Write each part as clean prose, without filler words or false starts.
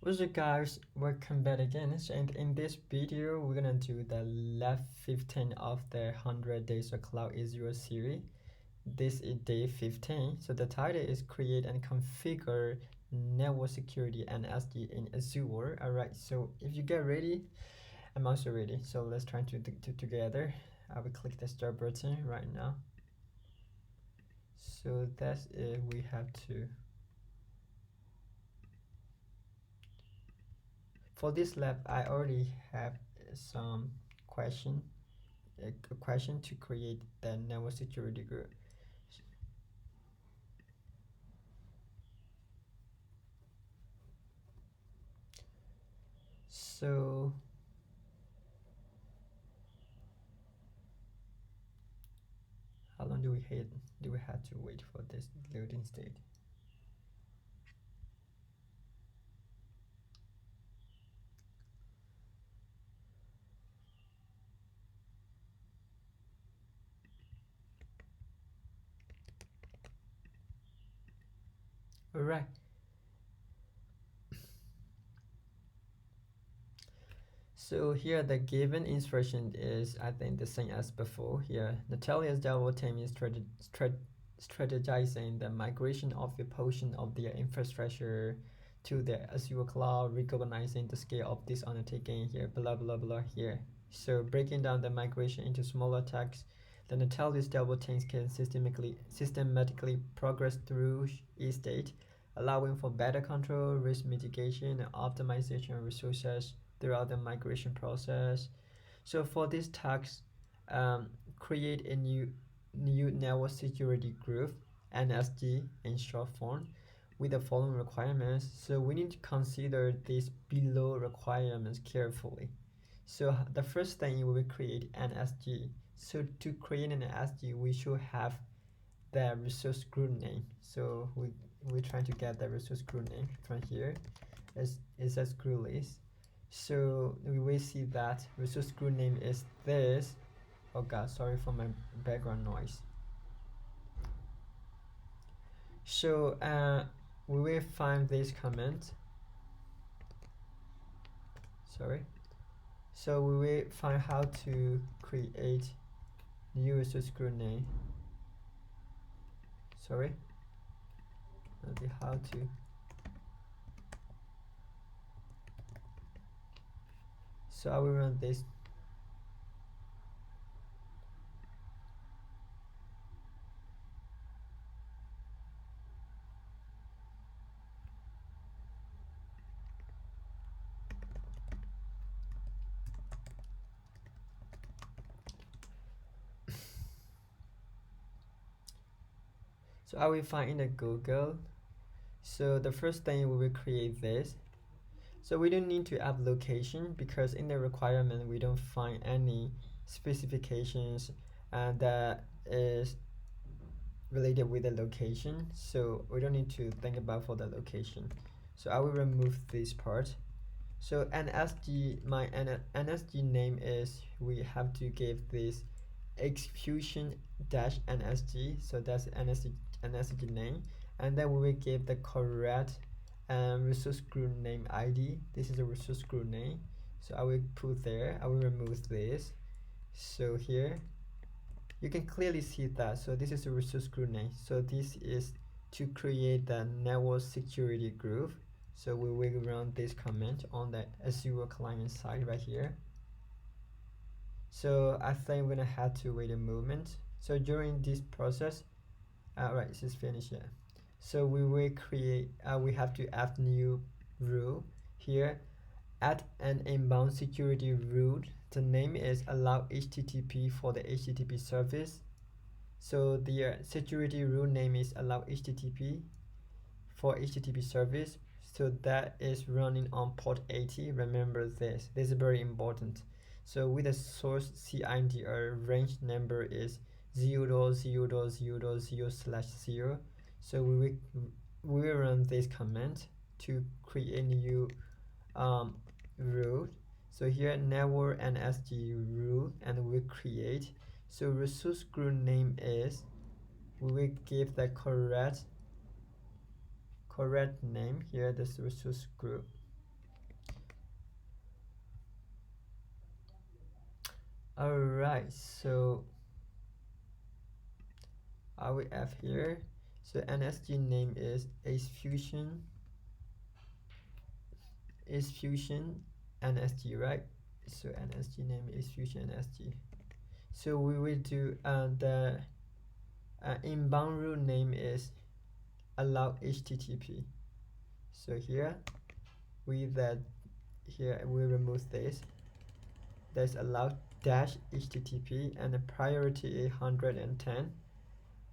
What's up guys, welcome back again. And in this video we're gonna do the last 15 of the 100 days of cloud Azure series. This is day 15. So the title is create and configure network security NSG in Azure. Alright, so if you get ready, I'm also ready. So let's try to do together. I will click the start button right now. So that's it. We have to, for this lab I already have some a question to create the network security group. So how long do we have to wait for this loading state? All right. So here the given instruction is, I think, the same as before. Here Natalia's development team is strategizing the migration of a portion of their infrastructure to the Azure cloud, recognizing the scale of this undertaking here, blah blah blah here. So breaking down the migration into smaller tasks, the Natalia's development teams can systematically progress through each stage, allowing for better control, risk mitigation, and optimization of resources throughout the migration process. So for this task, create a new network security group, NSG in short form, with the following requirements. So we need to consider these below requirements carefully. So the first thing we will create NSG. So to create an NSG, we should have the resource group name. So we're trying to get the resource group name from here. Is as group list. So we will see that resource group name is this. Oh god, sorry for my background noise. So we will find this comment. Sorry. So we will find how to create new resource group name. Sorry. Okay, how to. So I will run this. So I will find in the Google. So the first thing we will create this. So we don't need to add location because in the requirement we don't find any specifications that is related with the location. So we don't need to think about for the location. So I will remove this part. So my NSG name is, we have to give this xfusion-nsg. So that's NSG name, and then we will give the correct resource group name ID. This is a resource group name, so I will put there. I will remove this. So here you can clearly see that. So this is a resource group name. So this is to create the network security group. So we will run this command on the Azure client side right here. So I think we're gonna have to wait a moment. So during this process, right, this is finished yet. So we will create, we have to add new rule here. Add an inbound security rule. The name is Allow-SSH for the HTTP service. So the security rule name is Allow-SSH for HTTP service. So that is running on port 80. Remember this. This is very important. So with the source CIDR range number is 0.0.0.0/0. So we will run this command to create a new rule. So here network NSG rule, and we create. So resource group name is, we will give the correct name here, this resource group. Alright, so I will have here. So NSG name is xfusion-nsg, right? So NSG name is xfusion-nsg. So we will do the inbound rule name is Allow-HTTP. So here we remove this. There's allow-HTTP and the priority 810.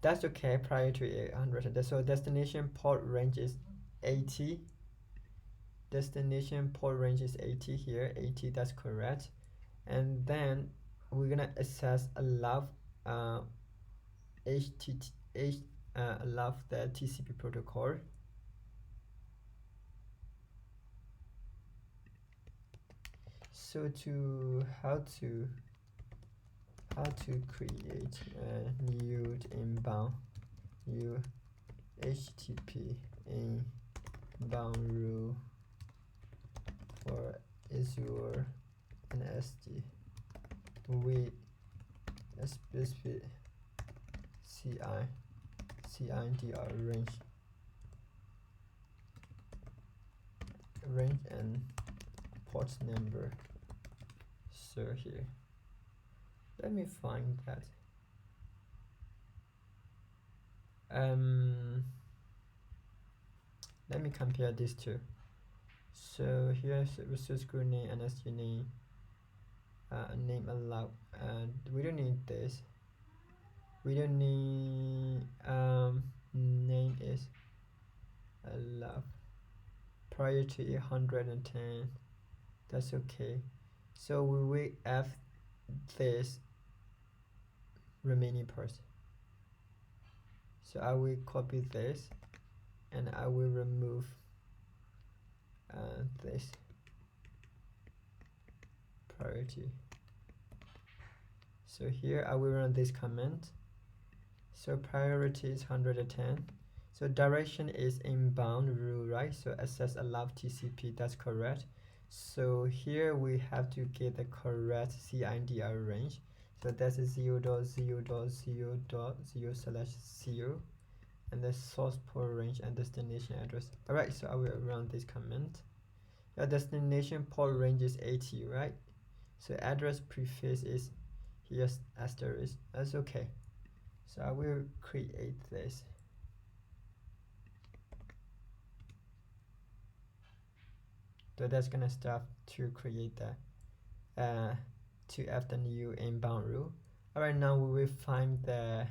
That's okay, priority 800. So destination port range is 80. Destination port range is 80 here, 80, that's correct. And then we're gonna access allow allow the TCP protocol. So how to create a new inbound HTTP inbound rule for Azure NSG with a specific CIDR range and port number. So here, let me find that. Let me compare these two. So here's resource group name, NSG name, name allow, and we don't need this. We don't need name is allow priority 110. That's okay. So we will have this remaining parts. So I will copy this and I will remove this priority. So here I will run this command. So priority is 110. So direction is inbound rule, right? So access allow TCP, that's correct. So here we have to get the correct CIDR range. So that's 0.0.0.0/0 and the source port range and destination address. Alright, so I will run this command. The destination port range is 80, right? So address prefix is here's asterisk. That's okay. So I will create this. So that's gonna start to create the to have the new inbound rule. Alright, now we will find the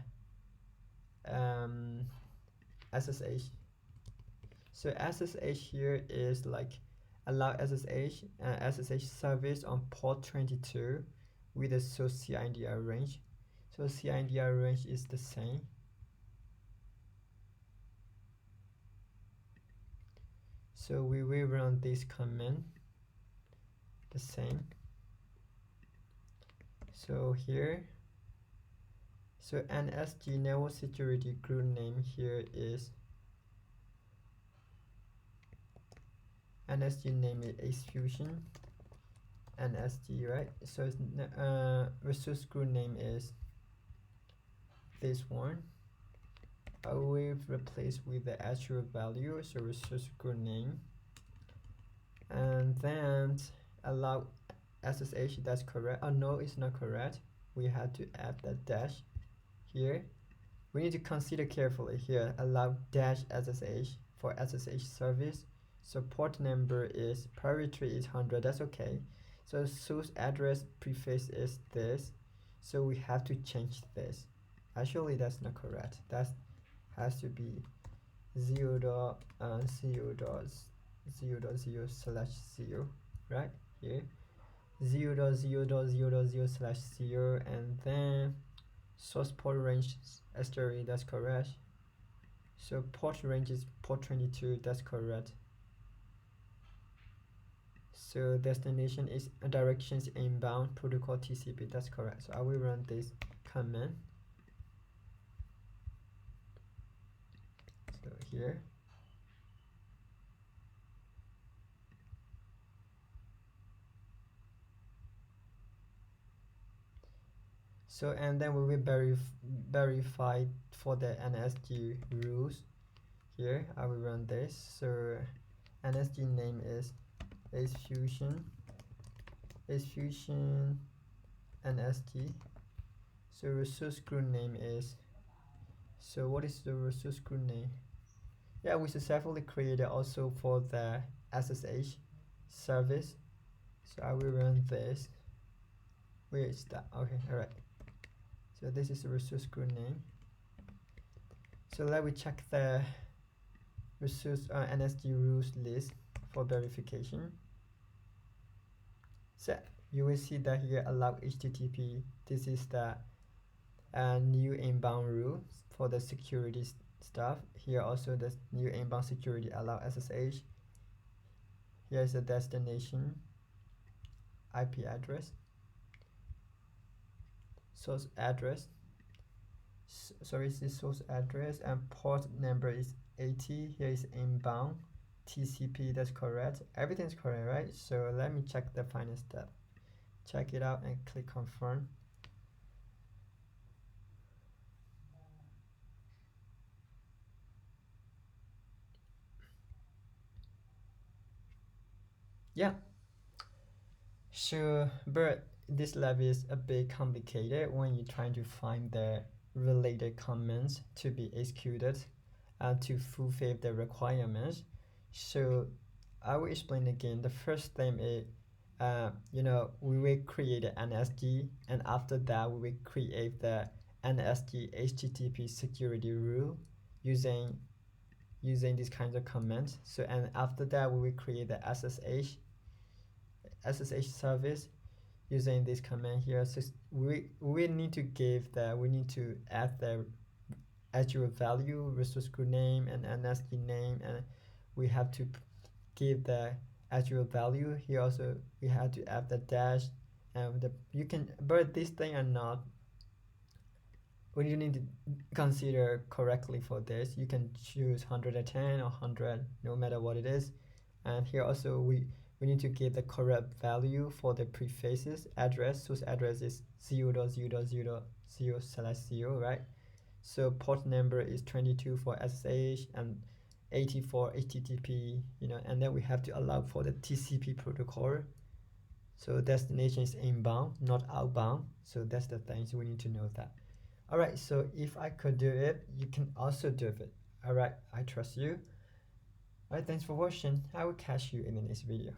SSH. So SSH here is like allow SSH service on port 22 with a source CIDR range. So CIDR range is the same. So we will run this command the same. So here, so NSG network security group name here is NSG name is xfusion-nsg, right? So resource group name is this one. I will replace with the actual value, so resource group name, and then allow SSH, that's correct. Oh no, it's not correct. We had to add the dash here. We need to consider carefully here. Allow dash SSH for SSH service. So port number is priority is 100. That's okay. So source address prefix is this. So we have to change this. Actually, that's not correct. That has to be 0.0.0/0, right here. 0.0.0/0, and then source port range asterisk, that's correct. So port range is port 22, that's correct. So destination is directions inbound protocol TCP, that's correct. So I will run this command. So here, So and then we will verify for the NSG rules. Here I will run this. So NSG name is xfusion-nsg. So resource group name is, so what is the resource group name? Yeah, we successfully created also for the SSH service. So I will run this. Where is that? Okay, alright. So this is the resource group name. So let me check the resource NSG rules list for verification. So you will see that here allow HTTP. This is the new inbound rule for the security stuff. Here also the new inbound security allow SSH. Here is the destination IP address, source address. Sorry, this is source address, and port number is 80. Here is inbound TCP. That's correct. Everything's correct, right? So let me check the final step. Check it out and click confirm. Yeah, sure, but this level is a bit complicated when you're trying to find the related comments to be executed to fulfill the requirements. So I will explain again. The first thing is, we will create an NSG, and after that we will create the NSG HTTP security rule using these kinds of comments. So and after that we will create the SSH service using this command here. So we need to add the Azure value, resource group name, and NSG name, and we have to give the Azure value. Here also we have to add the dash, and you can, but this thing are not, when you need to consider correctly for this, you can choose 110 or 100, no matter what it is. And here also we need to give the correct value for the prefaces. Address, source address is 0.0.0/0, right? So port number is 22 for SSH and 80 for HTTP, and then we have to allow for the TCP protocol. So destination is inbound, not outbound. So that's the things we need to know that. All right, so if I could do it, you can also do it. All right, I trust you. All right, thanks for watching. I will catch you in the next video.